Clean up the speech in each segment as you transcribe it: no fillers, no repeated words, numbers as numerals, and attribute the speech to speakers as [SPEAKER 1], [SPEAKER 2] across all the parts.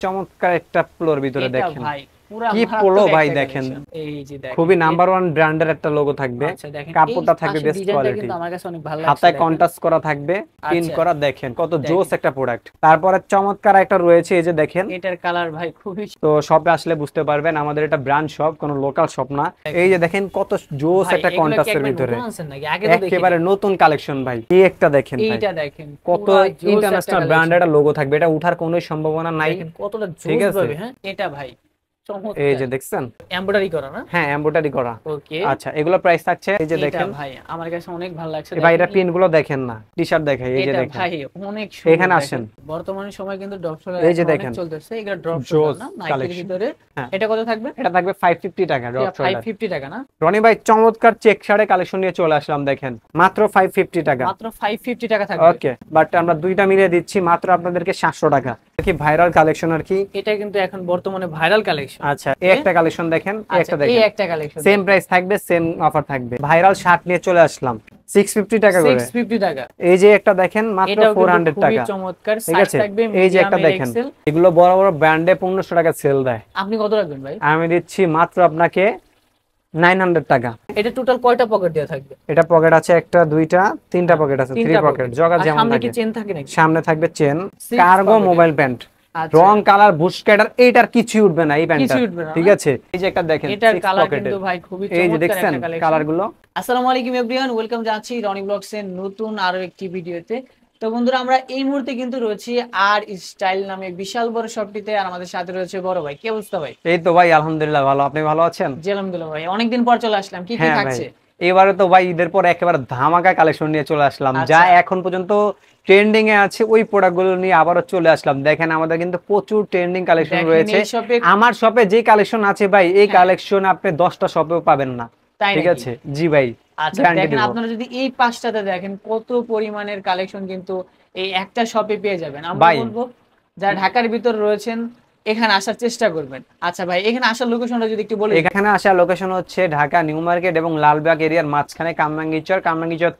[SPEAKER 1] চমৎকার একটা পোলোর ভিতরে
[SPEAKER 2] এটা
[SPEAKER 1] দেখেন
[SPEAKER 2] ভাই পুরা
[SPEAKER 1] কি পোলো
[SPEAKER 2] মারাত্মক
[SPEAKER 1] ভাই
[SPEAKER 2] একটা
[SPEAKER 1] দেখেন
[SPEAKER 2] কালেকশন। এই যে দেখেন
[SPEAKER 1] খুবই নাম্বার ওয়ান ব্র্যান্ডের একটা লোগো থাকবে
[SPEAKER 2] আচ্ছা দেখেন এই
[SPEAKER 1] কাপড়টা থাকবে
[SPEAKER 2] পাশের
[SPEAKER 1] বেস্ট
[SPEAKER 2] ডিজাইনটা
[SPEAKER 1] কোয়ালিটি
[SPEAKER 2] কিন্তু আমার কাছে অনেক ভালো লাগছে
[SPEAKER 1] হাতায়
[SPEAKER 2] দেখেন।
[SPEAKER 1] কন্ট্রাস্ট করা থাকবে পিন
[SPEAKER 2] আচ্ছা
[SPEAKER 1] করা দেখেন কত জোস
[SPEAKER 2] দেখেন
[SPEAKER 1] একটা প্রোডাক্ট তারপরে চমৎকার একটা রয়েছে এই যে দেখেন
[SPEAKER 2] এটার কালার ভাই খুবই
[SPEAKER 1] তো শপে আসলে বুঝতে পারবেন আমাদের এটা ব্র্যান্ড শপ কোনো লোকাল শপ না এই
[SPEAKER 2] দেখেন
[SPEAKER 1] যে দেখেন কত জোস
[SPEAKER 2] ভাই
[SPEAKER 1] একটা
[SPEAKER 2] এগুলা কি
[SPEAKER 1] কন্ট্রাস্টের
[SPEAKER 2] একবার
[SPEAKER 1] ভিতরে
[SPEAKER 2] নতুন আনছেন নাকি আগে তো দেখি
[SPEAKER 1] একেবারে নতুন কালেকশন ভাই কি একটা দেখেন ভাই
[SPEAKER 2] এইটা দেখেন
[SPEAKER 1] কত
[SPEAKER 2] পুরা জোস একটা
[SPEAKER 1] ইন্টারন্যাশনাল
[SPEAKER 2] কালেকশন
[SPEAKER 1] ব্র্যান্ডের একটা লোগো থাকবে এটা উঠার কোনো সম্ভাবনা নাই
[SPEAKER 2] দেখেন কতটা
[SPEAKER 1] ঠিক
[SPEAKER 2] জোস
[SPEAKER 1] আছে
[SPEAKER 2] ভাবে হ্যাঁ এটা ভাই
[SPEAKER 1] এই
[SPEAKER 2] চমৎকার
[SPEAKER 1] যে দেখছেন
[SPEAKER 2] এমব্রয়ডারি করা না
[SPEAKER 1] হ্যাঁ এমব্রয়ডারি করা
[SPEAKER 2] ওকে
[SPEAKER 1] আচ্ছা এগুলো প্রাইস থাকছে এই যে
[SPEAKER 2] এটা
[SPEAKER 1] দেখেন
[SPEAKER 2] ভাই আমার কাছে অনেক ভালো লাগছে
[SPEAKER 1] ভাই এটা
[SPEAKER 2] দেখেন
[SPEAKER 1] পিন গুলো দেখেন না টি শার্ট দেখে এই যে
[SPEAKER 2] এটা
[SPEAKER 1] দেখেন
[SPEAKER 2] ভাই অনেক সুন্দর
[SPEAKER 1] এখানে
[SPEAKER 2] দেখেন।
[SPEAKER 1] আসেন
[SPEAKER 2] বর্তমানে সময় কিন্তু ড্রপ শোলার
[SPEAKER 1] এই যে
[SPEAKER 2] অনেক
[SPEAKER 1] দেখেন
[SPEAKER 2] চলতেছে এগুলা ড্রপ
[SPEAKER 1] জোস
[SPEAKER 2] শোলার না নাইকির
[SPEAKER 1] কালেকশন
[SPEAKER 2] ভিতরে
[SPEAKER 1] হ্যাঁ
[SPEAKER 2] এটা কত থাকবে
[SPEAKER 1] এটা থাকবে 550 টাকা ড্রপ শোল্ডার
[SPEAKER 2] 550 টাকা না
[SPEAKER 1] রনি ভাই চমৎকার চেক শার্টের কালেকশন নিয়ে চলে আসলাম দেখেন মাত্র 550 টাকা
[SPEAKER 2] মাত্র 550 টাকা থাকবে
[SPEAKER 1] ওকে বাট আমরা দুইটা মিলিয়ে দিচ্ছি মাত্র আপনাদেরকে 700 টাকা কি ভাইরাল কালেকশন আর কি
[SPEAKER 2] এটা কিন্তু এখন বর্তমানে ভাইরাল কালেকশন
[SPEAKER 1] আচ্ছা এই একটা কালেকশন দেখেন এই একটা
[SPEAKER 2] এই
[SPEAKER 1] দেখেন
[SPEAKER 2] একটা কালেকশন
[SPEAKER 1] সেম প্রাইস থাকবে সেম অফার থাকবে ভাইরাল শার্ট নিয়ে চলে আসলাম 650 টাকা করে
[SPEAKER 2] 650 টাকা
[SPEAKER 1] এই যে একটা দেখেন মাত্র
[SPEAKER 2] এটাও কিন্তু
[SPEAKER 1] 400
[SPEAKER 2] খুবই
[SPEAKER 1] টাকা
[SPEAKER 2] চমৎকার
[SPEAKER 1] ঠিক
[SPEAKER 2] সাইজ
[SPEAKER 1] আছে
[SPEAKER 2] থাকবে
[SPEAKER 1] এই যে
[SPEAKER 2] মিডিয়াম
[SPEAKER 1] একটা
[SPEAKER 2] এর
[SPEAKER 1] দেখেন
[SPEAKER 2] এক্সেল
[SPEAKER 1] এগুলো বড় বড় ব্র্যান্ডে 1500 টাকা সেল দেয়
[SPEAKER 2] আপনি কত রাখবেন ভাই
[SPEAKER 1] আমি দিচ্ছি মাত্র আপনাকে 900 টাকা
[SPEAKER 2] এটা টোটাল কয়টা পকেট দেয়া থাকবে
[SPEAKER 1] এটা পকেট আছে একটা দুইটা তিনটা পকেট আছে থ্রি
[SPEAKER 2] তিনটা
[SPEAKER 1] পকেট জগা
[SPEAKER 2] আর
[SPEAKER 1] যেমন
[SPEAKER 2] সামনে কি
[SPEAKER 1] থাকে
[SPEAKER 2] চেন থাকে নাকি
[SPEAKER 1] সামনে থাকবে chain
[SPEAKER 2] Six
[SPEAKER 1] cargo
[SPEAKER 2] pocket
[SPEAKER 1] mobile pant
[SPEAKER 2] আচ্ছা
[SPEAKER 1] রং কালার বুশকাটার এইটার কিছুই উঠবে না এই প্যান্টটা
[SPEAKER 2] কিছুই উঠবে না,
[SPEAKER 1] ঠিক
[SPEAKER 2] না?
[SPEAKER 1] আছে এই যে একটা দেখেন
[SPEAKER 2] এটার
[SPEAKER 1] six
[SPEAKER 2] কালার
[SPEAKER 1] pocket এর।
[SPEAKER 2] কিন্তু ভাই খুবই
[SPEAKER 1] এই যে
[SPEAKER 2] চমৎকার
[SPEAKER 1] দেখছেন
[SPEAKER 2] একটা কালেকশন
[SPEAKER 1] কালার গুলো
[SPEAKER 2] আসসালামু আলাইকুম এভরিওয়ান ওয়েলকাম জানাচ্ছি রনি ব্লগস এর নতুন আরো একটি ভিডিওতে। তো বন্ধুরা আমরা এই মুহূর্তে কিন্তু রয়েছি আর স্টাইল নামে বিশাল বড় শপটিতে আর আমাদের সাথে রয়েছে বড় ভাই কি অবস্থা ভাই?
[SPEAKER 1] এই তো ভাই আলহামদুলিল্লাহ ভালো আপনি ভালো আছেন?
[SPEAKER 2] জি আলহামদুলিল্লাহ ভাই অনেকদিন পর চলে আসলাম কি কি
[SPEAKER 1] হ্যাঁ ভাই
[SPEAKER 2] থাকছে?
[SPEAKER 1] এবারে তো ভাই ঈদের পর একেবারে ধামাকা কালেকশন নিয়ে চলে আসলাম যা
[SPEAKER 2] আচ্ছা।
[SPEAKER 1] এখন পর্যন্ত ট্রেন্ডিং এ আছে ওই প্রোডাক্টগুলো নিয়ে আবারও চলে আসলাম দেখেন আমাদের কিন্তু প্রচুর ট্রেন্ডিং কালেকশন
[SPEAKER 2] দেখেন
[SPEAKER 1] রয়েছে
[SPEAKER 2] এই শপে
[SPEAKER 1] আমার শপে যে কালেকশন আছে ভাই এই
[SPEAKER 2] হ্যাঁ।
[SPEAKER 1] কালেকশন আপনি 10টা শপেও পাবেন না
[SPEAKER 2] তাই
[SPEAKER 1] ঠিক
[SPEAKER 2] নাকি?
[SPEAKER 1] আছে জি ভাই
[SPEAKER 2] আচ্ছা
[SPEAKER 1] guarantee
[SPEAKER 2] দেখেন
[SPEAKER 1] দিব।
[SPEAKER 2] আপনারা যদি এই পাঁচটাতে দেখেন কত পরিমাণের কালেকশন কিন্তু এই একটা শপে পেয়ে যাবেন। আমরা
[SPEAKER 1] ভাই।
[SPEAKER 2] বলবো যারা ঢাকার ভিতর রয়েছেন এখানে আসার চেষ্টা করবেন। আচ্ছা ভাই এখানে আসার লোকেশনটা যদি একটু বলেন।
[SPEAKER 1] এখানে আসা লোকেশন হচ্ছে ঢাকা নিউ মার্কেট এবং লালবাগ এরিয়ার মাঝখানে কামরাঙ্গীরচর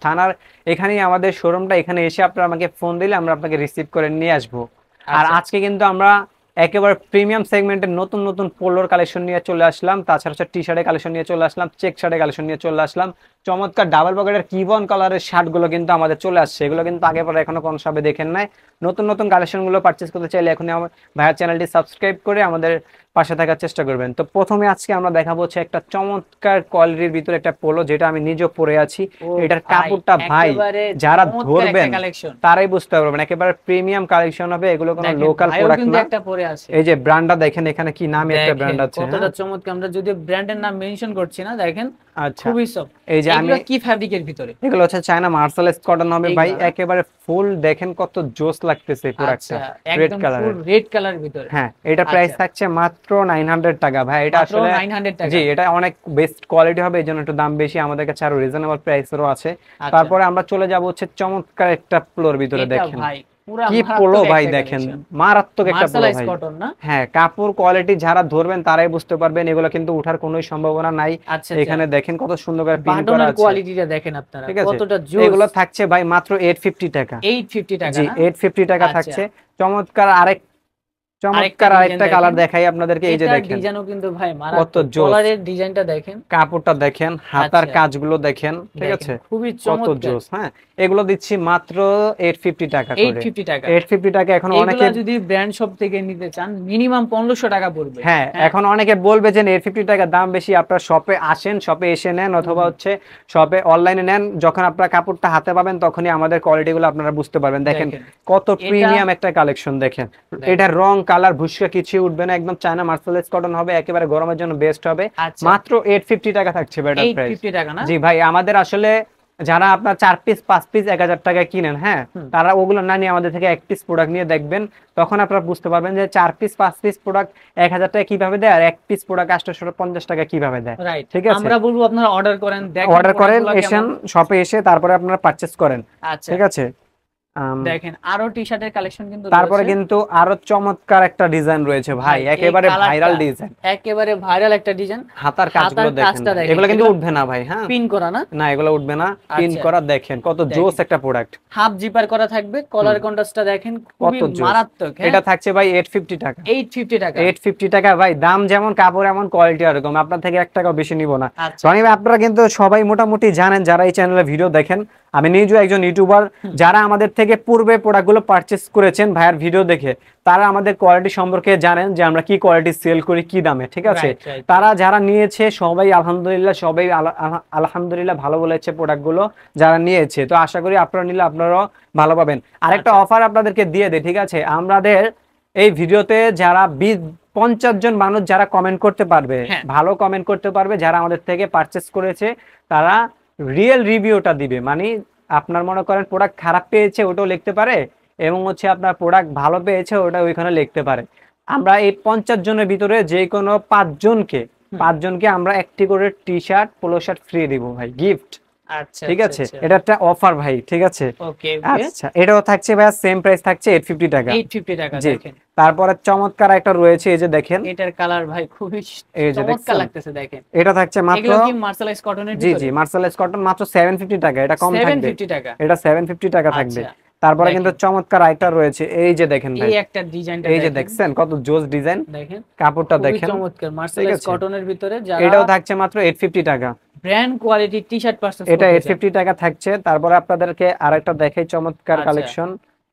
[SPEAKER 1] থানার এখানেই আমাদের শোরুমটা এখানে এসে আপনারা আমাকে ফোন দিলে আমরা আপনাকে রিসিভ করে নিয়ে আসবো আর
[SPEAKER 2] আচ্ছা।
[SPEAKER 1] আজকে কিন্তু আমরা একেবারে প্রিমিয়াম সেগমেন্টের নতুন নতুন পোলোর কালেকশন নিয়ে চলে আসলাম তাছাড়া হচ্ছে টি শার্টের কালেকশন নিয়ে চলে আসলাম চেক শার্টের কালেকশন নিয়ে চলে আসলাম চমৎকার ডাবল পকেটের কিবন কালারের শার্ট গুলো কিন্তু আমাদের চলে আসছে এগুলো কিন্তু আগে পরে এখনো কোন সবে দেখেন নাই নতুন নতুন কালেকশন গুলো পারচেজ করতে চাইলে এখনই আমার ভাইয়ার চ্যানেলটি সাবস্ক্রাইব করে আমাদের পাশে থাকার চেষ্টা করবেন তো প্রথমে আজকে আমরা দেখাবো হচ্ছে একটা চমৎকার কোয়ালিটির ভিতরে একটা পোলো যেটা আমি নিজে পরে আছি
[SPEAKER 2] ও
[SPEAKER 1] এটার
[SPEAKER 2] ভাই,
[SPEAKER 1] কাপড়টা ভাই
[SPEAKER 2] একেবারে
[SPEAKER 1] যারা
[SPEAKER 2] চমৎকার একটা
[SPEAKER 1] ধরবেন
[SPEAKER 2] কালেকশন।
[SPEAKER 1] তারাই বুঝতে পারবেন একেবারে প্রিমিয়াম কালেকশন হবে এগুলো কোনো
[SPEAKER 2] দেখেন,
[SPEAKER 1] লোকাল
[SPEAKER 2] ভাইও
[SPEAKER 1] প্রোডাক্ট
[SPEAKER 2] কিন্তু
[SPEAKER 1] না
[SPEAKER 2] একটা পরে আছে।
[SPEAKER 1] এই যে ব্র্যান্ডটা দেখেন এখানে কি নামে একটা
[SPEAKER 2] দেখেন,
[SPEAKER 1] ব্র্যান্ড আছে
[SPEAKER 2] কতটা
[SPEAKER 1] হ্যাঁ?
[SPEAKER 2] চমৎকার আমরা যদি ব্র্যান্ডের নাম মেনশন করছি না দেখেন
[SPEAKER 1] আচ্ছা
[SPEAKER 2] খুবই সফট।
[SPEAKER 1] এই যে আমি
[SPEAKER 2] এগুলো কি ফ্যাব্রিকের ভিতরে?
[SPEAKER 1] এগুলো হচ্ছে চায়না মার্শালাইজ কটন হবে ভাই
[SPEAKER 2] এইগুলা না?
[SPEAKER 1] একেবারে ফুল দেখেন কত জোস লাগতেছে প্রোডাক্টটা
[SPEAKER 2] আচ্ছা
[SPEAKER 1] রেড
[SPEAKER 2] একদম
[SPEAKER 1] কালারের
[SPEAKER 2] ফুল রেড কালার ভিতরে।
[SPEAKER 1] হ্যাঁ এটা প্রাইস
[SPEAKER 2] আচ্ছা।
[SPEAKER 1] থাকছে মাত্র 900 টাকা ভাই এটা
[SPEAKER 2] মাত্র
[SPEAKER 1] আসলে
[SPEAKER 2] 900 টাকা।
[SPEAKER 1] জি এটা অনেক বেস্ট কোয়ালিটি হবে এইজন্য একটু দাম বেশি আমাদের কাছে আরো রিজনেবল প্রাইসেরও আছে
[SPEAKER 2] আচ্ছা।
[SPEAKER 1] তারপরে আমরা চলে যাব হচ্ছে চমৎকার একটা পোলোর ভিতরে
[SPEAKER 2] এটা
[SPEAKER 1] দেখেন
[SPEAKER 2] ভাই পুরা
[SPEAKER 1] কি
[SPEAKER 2] মারাত্মক
[SPEAKER 1] পোলো ভাই
[SPEAKER 2] একটা
[SPEAKER 1] দেখেন
[SPEAKER 2] collection।
[SPEAKER 1] মারাত্মক একটা পোলো
[SPEAKER 2] মার্শালাইজ
[SPEAKER 1] ভাই
[SPEAKER 2] কটন না?
[SPEAKER 1] হ্যাঁ কাপড় কোয়ালিটি যারা ধরবেন তারাই বুঝতে পারবেন এগুলো কিন্তু ওঠার কোনো সম্ভাবনা নাই
[SPEAKER 2] আচ্ছা
[SPEAKER 1] এখানে দেখেন কত সুন্দর করে পিন করা
[SPEAKER 2] বাটনের
[SPEAKER 1] আছে
[SPEAKER 2] কোয়ালিটিটা দেখেন আপনারা
[SPEAKER 1] ঠিক আছে
[SPEAKER 2] কতটা জোস।
[SPEAKER 1] এগুলো থাকছে ভাই মাত্র 850 টাকা
[SPEAKER 2] 850 টাকা
[SPEAKER 1] জি
[SPEAKER 2] না?
[SPEAKER 1] 850 টাকা
[SPEAKER 2] আচ্ছা।
[SPEAKER 1] থাকছে চমৎকার
[SPEAKER 2] আরেকটা
[SPEAKER 1] আরেকটা
[SPEAKER 2] ডিজাইন
[SPEAKER 1] কালার
[SPEAKER 2] দেখেন।
[SPEAKER 1] দেখাই আপনাদেরকে এই যে
[SPEAKER 2] এটার
[SPEAKER 1] দেখেন
[SPEAKER 2] ডিজাইনও কিন্তু ভাই
[SPEAKER 1] কত
[SPEAKER 2] মারাত্মক।
[SPEAKER 1] জোস।
[SPEAKER 2] কলারের ডিজাইনটা দেখেন
[SPEAKER 1] কাপড়টা দেখেন হাতার
[SPEAKER 2] আচ্ছা।
[SPEAKER 1] কাজগুলো দেখেন ঠিক
[SPEAKER 2] দেখেন,
[SPEAKER 1] আছে
[SPEAKER 2] খুবই
[SPEAKER 1] কত
[SPEAKER 2] চমৎকার।
[SPEAKER 1] জোস হ্যাঁ এগুলো দিচ্ছি মাত্র 850 টাকা করে
[SPEAKER 2] 850 টাকা।
[SPEAKER 1] 850 টাকা এখন অনেকে
[SPEAKER 2] এগুলা যদি ব্র্যান্ড শপ থেকে নিতে চান মিনিমাম 1500 টাকা পড়বে।
[SPEAKER 1] হ্যাঁ এখন অনেকে বলবে যে 850 টাকা দাম বেশি আপনারা শপে আসেন শপে এসে নেন অথবা হচ্ছে শপে অনলাইনে নেন যখন আপনারা কাপড়টা হাতে পাবেন তখনই আমাদের কোয়ালিটিগুলো আপনারা বুঝতে পারবেন দেখেন
[SPEAKER 2] দেখেন,
[SPEAKER 1] কত
[SPEAKER 2] এটা-
[SPEAKER 1] প্রিমিয়াম একটা কালেকশন দেখেন এটা রং কালার ভুসকা কিছু উঠবে না একদম চায়না মার্শালাইজ কটন হবে একেবারে গরমের জন্য বেস্ট হবে
[SPEAKER 2] আচ্ছা।
[SPEAKER 1] মাত্র 850 টাকা থাকছে বেটার প্রাইস
[SPEAKER 2] 850 টাকা না?
[SPEAKER 1] জি ভাই আমাদের আসলে যারা আপনার 4 পিস 5 পিস 1000 টাকায় কিনেন হ্যাঁ তারা ওগুলো না নিয়ে আমাদের থেকে এক পিস প্রোডাক্ট নিয়ে দেখবেন তখন আপনারা বুঝতে পারবেন যে 4 পিস 5 পিস প্রোডাক্ট 1000 টাকা কিভাবে দেয় আর এক পিস প্রোডাক্ট 850 টাকা কিভাবে দেয়
[SPEAKER 2] রাইট
[SPEAKER 1] ঠিক আছে
[SPEAKER 2] আমরা বলবো আপনারা অর্ডার করেন দেখেন
[SPEAKER 1] অর্ডার করেন
[SPEAKER 2] প্রোডাক্টগুলো
[SPEAKER 1] এসেন
[SPEAKER 2] কেমন।
[SPEAKER 1] শপে এসে তারপরে আপনারা পারচেজ করেন
[SPEAKER 2] আচ্ছা
[SPEAKER 1] ঠিক আছে
[SPEAKER 2] দেখেন আরো টি-শার্টের কালেকশন কিন্তু
[SPEAKER 1] তারপরে
[SPEAKER 2] রয়েছে।
[SPEAKER 1] কিন্তু আরো চমৎকার একটা ডিজাইন রয়েছে ভাই,
[SPEAKER 2] ভাই, এই
[SPEAKER 1] একেবারে ভাইরাল
[SPEAKER 2] কালারটা
[SPEAKER 1] ডিজাইন।
[SPEAKER 2] একেবারে ভাইরাল একটা ডিজাইন।
[SPEAKER 1] হাতার কাজগুলো দেখেন
[SPEAKER 2] কাজটা
[SPEAKER 1] ভাই,
[SPEAKER 2] দেখেন,
[SPEAKER 1] এগুলো কিন্তু
[SPEAKER 2] এগুলো
[SPEAKER 1] উঠবে না ভাই। হ্যাঁ,
[SPEAKER 2] পিন করা না?
[SPEAKER 1] না এগুলো উঠবে না, পিন
[SPEAKER 2] আচ্ছা,
[SPEAKER 1] করা। দেখেন কত
[SPEAKER 2] দেখেন।
[SPEAKER 1] জোস একটা প্রোডাক্ট,
[SPEAKER 2] হাফ জিপার করা থাকবে, কলার কন্ট্রাস্টটা দেখেন খুবই
[SPEAKER 1] কত জোস।
[SPEAKER 2] মারাত্মক। হ্যাঁ,
[SPEAKER 1] এটা থাকছে ভাই 850 টাকা।
[SPEAKER 2] 850 টাকা।
[SPEAKER 1] 850 টাকা ভাই, দাম যেমন কাপড় এমন কোয়ালিটি এরকম, আপনার থেকে 1 টাকাও বেশি নিব না।
[SPEAKER 2] আচ্ছা,
[SPEAKER 1] রনি ভাই, আপনারা কিন্তু সবাই মোটামুটি জানেন যারা এই চ্যানেলে ভিডিও দেখেন, আমি নিজেও একজন ইউটিউবার, যারা আমাদের থেকে পূর্বে প্রোডাক্টগুলো পারচেস করেছেন ভাইয়ার ভিডিও দেখে, তারা আমাদের কোয়ালিটি সম্পর্কে জানেন যে আমরা কি কোয়ালিটি সেল করি কি দামে, ঠিক আছে।
[SPEAKER 2] Right, right.
[SPEAKER 1] তারা যারা নিয়েছে সবাই আলহামদুলিল্লাহ, সবাই আলহামদুলিল্লাহ ভালো বলেছে প্রোডাক্টগুলো যারা নিয়েছে। তো আশা করি আপনারা নিলে আপনারাও ভালো পাবেন। আরেকটা
[SPEAKER 2] আচ্ছা।
[SPEAKER 1] অফার আপনাদেরকে দিয়ে দেয়, ঠিক আছে। আমাদের এই ভিডিওতে যারা 50 জন মানুষ যারা কমেন্ট করতে পারবে,
[SPEAKER 2] হ্যাঁ।
[SPEAKER 1] ভালো কমেন্ট করতে পারবে, যারা আমাদের থেকে পারচেস করেছে, তারা রিয়েল রিভিউটা দিবে। মানে আপনার মনে করেন প্রোডাক্ট খারাপ পেয়েছে ওটাও লিখতে পারে, এবং হচ্ছে আপনার প্রোডাক্ট ভালো পেয়েছে ওটা ওইখানে লিখতে পারে। আমরা এই 50 জনের ভিতরে যে কোনো 5 জনকে আমরা একটি করে T shirt polo shirt free দিব ভাই, গিফট।
[SPEAKER 2] আচ্ছা,
[SPEAKER 1] ঠিক আছে, এটা একটা অফার ভাই, ঠিক আছে।
[SPEAKER 2] ওকে,
[SPEAKER 1] আচ্ছা, এটাও থাকছে ভাই, সেম প্রাইস থাকছে 850 টাকা।
[SPEAKER 2] 850 টাকা।
[SPEAKER 1] জি।
[SPEAKER 2] দেখেন
[SPEAKER 1] তারপরে চমৎকার একটা রয়েছে, এই যে দেখেন,
[SPEAKER 2] এটার কালার ভাই খুবই
[SPEAKER 1] এই যে
[SPEAKER 2] চমৎকার
[SPEAKER 1] দেখছেন?
[SPEAKER 2] লাগতেছে। দেখেন
[SPEAKER 1] এটা থাকছে মাত্র,
[SPEAKER 2] এগুলো কি মার্শালাইজ কটনের
[SPEAKER 1] জি
[SPEAKER 2] ভিতরে?
[SPEAKER 1] জি, মার্শালাইজ কটন, মাত্র 750 টাকা। এটা কম থাকবে,
[SPEAKER 2] 750 টাকা।
[SPEAKER 1] এটা 750 টাকা থাকবে।
[SPEAKER 2] আচ্ছা,
[SPEAKER 1] তারপরে
[SPEAKER 2] দেখেন।
[SPEAKER 1] কিন্তু চমৎকার আইটা রয়েছে, এই যে দেখেন ভাই,
[SPEAKER 2] এই একটা ডিজাইনটা
[SPEAKER 1] এই যে দেখছেন কত জোস ডিজাইন,
[SPEAKER 2] দেখেন
[SPEAKER 1] কাপড়টা
[SPEAKER 2] খুবই
[SPEAKER 1] দেখেন,
[SPEAKER 2] চমৎকার মার্শালাইজ
[SPEAKER 1] আছে।
[SPEAKER 2] কটনের ভিতরে।
[SPEAKER 1] এটাও
[SPEAKER 2] যারা
[SPEAKER 1] থাকছে মাত্র 850 টাকা।
[SPEAKER 2] ব্র্যান্ড কোয়ালিটি টি-শার্ট পারচেজ
[SPEAKER 1] এটা
[SPEAKER 2] করতে চান,
[SPEAKER 1] 850 টাকা থাকছে। তারপরে আপনাদেরকে আরেকটা দেখাই চমৎকার
[SPEAKER 2] আচ্ছা।
[SPEAKER 1] কালেকশন,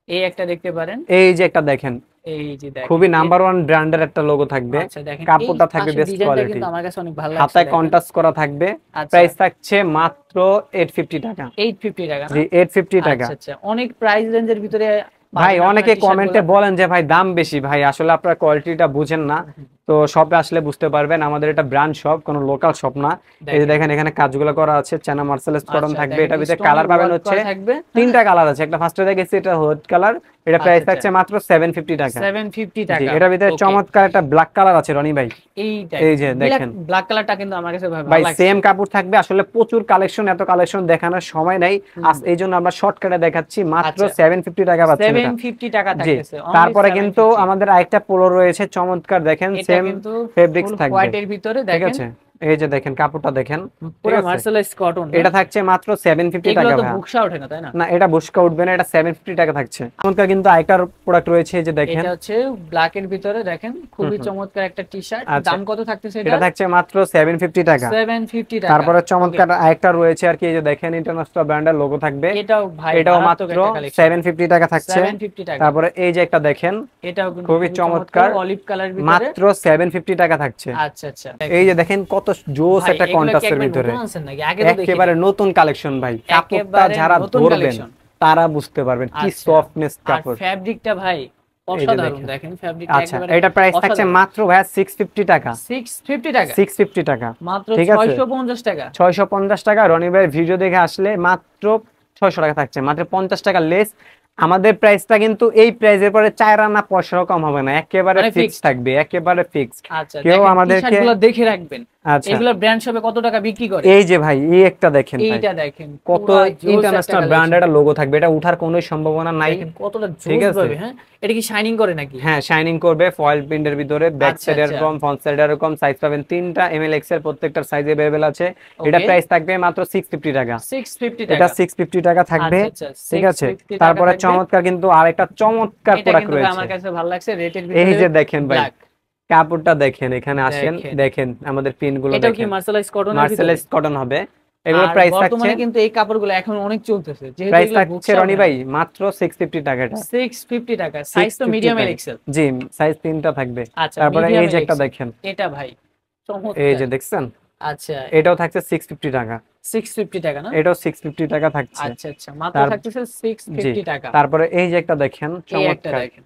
[SPEAKER 2] এই একটা দেখতে পারেন।
[SPEAKER 1] এই যে একটা দেখেন,
[SPEAKER 2] এই যে দেখেন
[SPEAKER 1] খুবই নাম্বার ওয়ান ব্র্যান্ডের একটা লোগো থাকবে,
[SPEAKER 2] আচ্ছা, দেখেন
[SPEAKER 1] কাপড়টা
[SPEAKER 2] এই
[SPEAKER 1] থাকবে
[SPEAKER 2] পাশের
[SPEAKER 1] বেস্ট
[SPEAKER 2] ডিজাইনটা
[SPEAKER 1] কোয়ালিটি,
[SPEAKER 2] কিন্তু আমার কাছে অনেক ভালো লাগছে।
[SPEAKER 1] হাতায়
[SPEAKER 2] দেখেন।
[SPEAKER 1] কন্ট্রাস্ট করা থাকবে।
[SPEAKER 2] আচ্ছা,
[SPEAKER 1] প্রাইস থাকছে মাত্র 850 টাকা।
[SPEAKER 2] 850 টাকা না?
[SPEAKER 1] জি, 850 টাকা।
[SPEAKER 2] আচ্ছা, আচ্ছা, অনেক প্রাইস রেঞ্জের ভিতরে
[SPEAKER 1] ভাই
[SPEAKER 2] পাবেন
[SPEAKER 1] অনেকে
[SPEAKER 2] আপনারা টি-শার্ট
[SPEAKER 1] কমেন্টে
[SPEAKER 2] গুলো।
[SPEAKER 1] বলেন যে ভাই দাম বেশি, ভাই আসলে আপনারা কোয়ালিটিটা বুঝেন না। তো শপে আসলে বুঝতে পারবেন, আমাদের এটা ব্র্যান্ড শপ, কোনো লোকাল শপ না। এই যে দেখেন এখানে কাজগুলো করা আছে, চায়না মার্সেলাইজ কটন
[SPEAKER 2] আচ্ছা,
[SPEAKER 1] থাকবে।
[SPEAKER 2] দেখেন
[SPEAKER 1] এটা ভিতরে
[SPEAKER 2] stone
[SPEAKER 1] কালার পাবেন
[SPEAKER 2] work
[SPEAKER 1] হচ্ছে
[SPEAKER 2] করা থাকবে।
[SPEAKER 1] 3টা কালার আছে, একটা ফার্স্টে দেখেছি এটা হলুদ কালার, এটা প্রাইস
[SPEAKER 2] আচ্ছা,
[SPEAKER 1] থাকছে মাত্র 750 টাকা।
[SPEAKER 2] 750
[SPEAKER 1] জি,
[SPEAKER 2] টাকা।
[SPEAKER 1] এটার ভিতরে
[SPEAKER 2] Okay,
[SPEAKER 1] চমৎকার একটা ব্ল্যাক কালার আছে রনি ভাই,
[SPEAKER 2] এইটাই
[SPEAKER 1] এই যে দেখেন।
[SPEAKER 2] ব্ল্যাক কালারটা কিন্তু আমার কাছে ভাই
[SPEAKER 1] ভাই
[SPEAKER 2] ভালো লাগছে।
[SPEAKER 1] সেম কাপড় থাকবে, আসলে প্রচুর কালেকশন, এত কালেকশন দেখানোর সময় নাই আজ, এই জন্য আমরা শর্টকাটে দেখাচ্ছি। মাত্র
[SPEAKER 2] আচ্ছা।
[SPEAKER 1] 750 টাকা পাচ্ছেন এটা।
[SPEAKER 2] 750 টাকা
[SPEAKER 1] জি,
[SPEAKER 2] থাকতেছে।
[SPEAKER 1] তারপরে কিন্তু আমাদের আরেকটা পোলো রয়েছে চমৎকার, দেখেন সেম ফেব্রিক্স থাকবে,
[SPEAKER 2] হোয়াইটের ভিতরে
[SPEAKER 1] ঠিক
[SPEAKER 2] দেখেন
[SPEAKER 1] আছে। এই যে দেখেন কাপড়টা দেখেন,
[SPEAKER 2] পুরো
[SPEAKER 1] ঠিক আছে?
[SPEAKER 2] Mercerise cotton.
[SPEAKER 1] এটা থাকছে মাত্র 750
[SPEAKER 2] এগুলো
[SPEAKER 1] টাকা
[SPEAKER 2] তো
[SPEAKER 1] ভাই।
[SPEAKER 2] বুকশা ওঠে না, তাই না?
[SPEAKER 1] না, এটা বুশকা উঠবে না, এটা 750 টাকা থাকছে। চমৎকার কিন্তু আরেকটা প্রোডাক্ট রয়েছে, এই যে দেখেন,
[SPEAKER 2] এটা হচ্ছে ব্ল্যাক এর ভিতরে দেখেন খুবই চমৎকার একটা টি-শার্ট।
[SPEAKER 1] আচ্ছা।
[SPEAKER 2] দাম কত থাকতেছে
[SPEAKER 1] এটা
[SPEAKER 2] এটা?
[SPEAKER 1] থাকছে মাত্র 750 টাকা।
[SPEAKER 2] 750 টাকা।
[SPEAKER 1] তারপরে চমৎকার আরেকটা রয়েছে আর কি, এই যে দেখেন ইন্টারন্যাশনাল ব্র্যান্ডের লোগো থাকবে,
[SPEAKER 2] এটাও ভাই
[SPEAKER 1] এটাও
[SPEAKER 2] মারাত্মক
[SPEAKER 1] মাত্র
[SPEAKER 2] একটা কালেকশন।
[SPEAKER 1] 750 টাকা থাকছে।
[SPEAKER 2] 750 টাকা।
[SPEAKER 1] তারপরে এই যে একটা দেখেন,
[SPEAKER 2] এটাও কিন্তু
[SPEAKER 1] খুবই চমৎকার,
[SPEAKER 2] অলিভ কালার ভিতরে
[SPEAKER 1] মাত্র 750 টাকা থাকছে।
[SPEAKER 2] আচ্ছা, আচ্ছা,
[SPEAKER 1] এই যে দেখেন কত জোস
[SPEAKER 2] ভাই,
[SPEAKER 1] একটা
[SPEAKER 2] এগুলো কি
[SPEAKER 1] কন্ট্রাস্টের
[SPEAKER 2] একবার
[SPEAKER 1] ভিতরে,
[SPEAKER 2] নতুন আনছেন নাকি? আগে তো দেখি
[SPEAKER 1] একেবারে নতুন কালেকশন ভাই। কাপড়টা
[SPEAKER 2] একেবারে
[SPEAKER 1] যারা
[SPEAKER 2] নতুন
[SPEAKER 1] ধরবেন
[SPEAKER 2] কালেকশন।
[SPEAKER 1] তারা বুঝতে পারবেন কি
[SPEAKER 2] আচ্ছা।
[SPEAKER 1] সফটনেস
[SPEAKER 2] আর
[SPEAKER 1] কাপড়।
[SPEAKER 2] ফ্যাব্রিকটা ভাই অসাধারণ। দেখেন ফ্যাব্রিকটা
[SPEAKER 1] আচ্ছা,
[SPEAKER 2] একেবারে
[SPEAKER 1] এটা প্রাইস থাকছে
[SPEAKER 2] অসাধারণ।
[SPEAKER 1] মাত্র ভাই 650 টাকা।
[SPEAKER 2] 650 টাকা।
[SPEAKER 1] 650 টাকা
[SPEAKER 2] মাত্র
[SPEAKER 1] ঠিক আছে।
[SPEAKER 2] 650 টাকা।
[SPEAKER 1] 650 টাকা। রনি ভাই ভিডিও দেখে আসলে মাত্র 600 টাকা থাকছে, মাত্র 50 টাকা লেস। আমাদের প্রাইসটা কিন্তু এই প্রাইসের পরে 4 আনা পয়সাও কম হবে না, একেবারে
[SPEAKER 2] মানে
[SPEAKER 1] ফিক্স
[SPEAKER 2] fixed।
[SPEAKER 1] থাকবে, একেবারে ফিক্সড।
[SPEAKER 2] আচ্ছা,
[SPEAKER 1] কেউ
[SPEAKER 2] দেখেন
[SPEAKER 1] আমাদেরকে,
[SPEAKER 2] টি-শার্টগুলো দেখে রাখবেন।
[SPEAKER 1] আচ্ছা,
[SPEAKER 2] এগুলো ব্র্যান্ড শপে কত টাকা বিক্রি করে?
[SPEAKER 1] এই যে ভাই এই একটা দেখেন ভাই,
[SPEAKER 2] এইটা দেখেন
[SPEAKER 1] কত
[SPEAKER 2] পুরা জোস
[SPEAKER 1] ইন্টারন্যাশনাল
[SPEAKER 2] একটা
[SPEAKER 1] ব্র্যান্ডের
[SPEAKER 2] collection।
[SPEAKER 1] একটা লোগো থাকবে, এটা উঠার কোনো সম্ভাবনা নাই।
[SPEAKER 2] দেখেন কতটা
[SPEAKER 1] ঠিক
[SPEAKER 2] জোস
[SPEAKER 1] আছে।
[SPEAKER 2] ভাবে। হ্যাঁ, এটা কি শাইনিং করে নাকি?
[SPEAKER 1] হ্যাঁ, শাইনিং করবে, ফয়েল প্রিন্টের ভিতরে, ব্যাক
[SPEAKER 2] আচ্ছা,
[SPEAKER 1] সাইড
[SPEAKER 2] আচ্ছা।
[SPEAKER 1] এরকম, ফ্রন্ট সাইড এরকম। সাইজ পাবেন 3টা এমএল এক্সেল, প্রত্যেকটার সাইজ अवेलेबल আছে। এটা
[SPEAKER 2] Okay।
[SPEAKER 1] প্রাইস থাকবে মাত্র 650 টাকা।
[SPEAKER 2] 650
[SPEAKER 1] এটা
[SPEAKER 2] টাকা।
[SPEAKER 1] 650 টাকা থাকবে,
[SPEAKER 2] আচ্ছা, আচ্ছা,
[SPEAKER 1] ঠিক আছে।
[SPEAKER 2] 650 টাকা
[SPEAKER 1] তারপরে
[SPEAKER 2] থাকবে।
[SPEAKER 1] চমৎকার কিন্তু আরেকটা চমৎকার
[SPEAKER 2] এটা
[SPEAKER 1] প্রোডাক্ট
[SPEAKER 2] কিন্তু ভাই
[SPEAKER 1] রয়েছে,
[SPEAKER 2] আমার কাছে ভালো লাগছে রেটের
[SPEAKER 1] এই
[SPEAKER 2] ভিতরে।
[SPEAKER 1] যে দেখেন ভাই,
[SPEAKER 2] ব্ল্যাক।
[SPEAKER 1] কাপড়টা দেখেন, এখানে আসেন,
[SPEAKER 2] দেখেন।
[SPEAKER 1] দেখেন আমাদের পিন গুলো
[SPEAKER 2] এটাও কি
[SPEAKER 1] দেখেন,
[SPEAKER 2] মার্শালাইজ কটনের ভিতরে?
[SPEAKER 1] মার্সেলাইজ কটন হবে। এগুলো
[SPEAKER 2] আর
[SPEAKER 1] প্রাইস থাকছে,
[SPEAKER 2] বর্তমানে কিন্তু এই কাপড়গুলো এখন অনেক চলতেছে, যেহেতু
[SPEAKER 1] প্রাইস
[SPEAKER 2] এগুলো
[SPEAKER 1] থাকছে
[SPEAKER 2] বুকশপ
[SPEAKER 1] রনি
[SPEAKER 2] না।
[SPEAKER 1] ভাই মাত্র 650 টাকা। এটা
[SPEAKER 2] 650 টাকা। সাইজ তো
[SPEAKER 1] 650
[SPEAKER 2] মিডিয়াম এর
[SPEAKER 1] টাকা।
[SPEAKER 2] এক্সেল।
[SPEAKER 1] জি, সাইজ 3টা থাকবে।
[SPEAKER 2] আচ্ছা,
[SPEAKER 1] তারপরে
[SPEAKER 2] medium
[SPEAKER 1] এই যে
[SPEAKER 2] এর
[SPEAKER 1] একটা
[SPEAKER 2] XL
[SPEAKER 1] দেখেন,
[SPEAKER 2] এটা ভাই চমৎকার।
[SPEAKER 1] এই যে দেখছেন,
[SPEAKER 2] আচ্ছা,
[SPEAKER 1] এটাও থাকছে 650 টাকা।
[SPEAKER 2] 650 টাকা না?
[SPEAKER 1] এটাও 650 টাকা থাকছে।
[SPEAKER 2] আচ্ছা, আচ্ছা, মাত্র
[SPEAKER 1] তার-
[SPEAKER 2] থাকতেছে
[SPEAKER 1] জি,
[SPEAKER 2] 650 টাকা।
[SPEAKER 1] তারপরে এই যে একটা দেখেন
[SPEAKER 2] এই একটা
[SPEAKER 1] চমৎকার,
[SPEAKER 2] দেখেন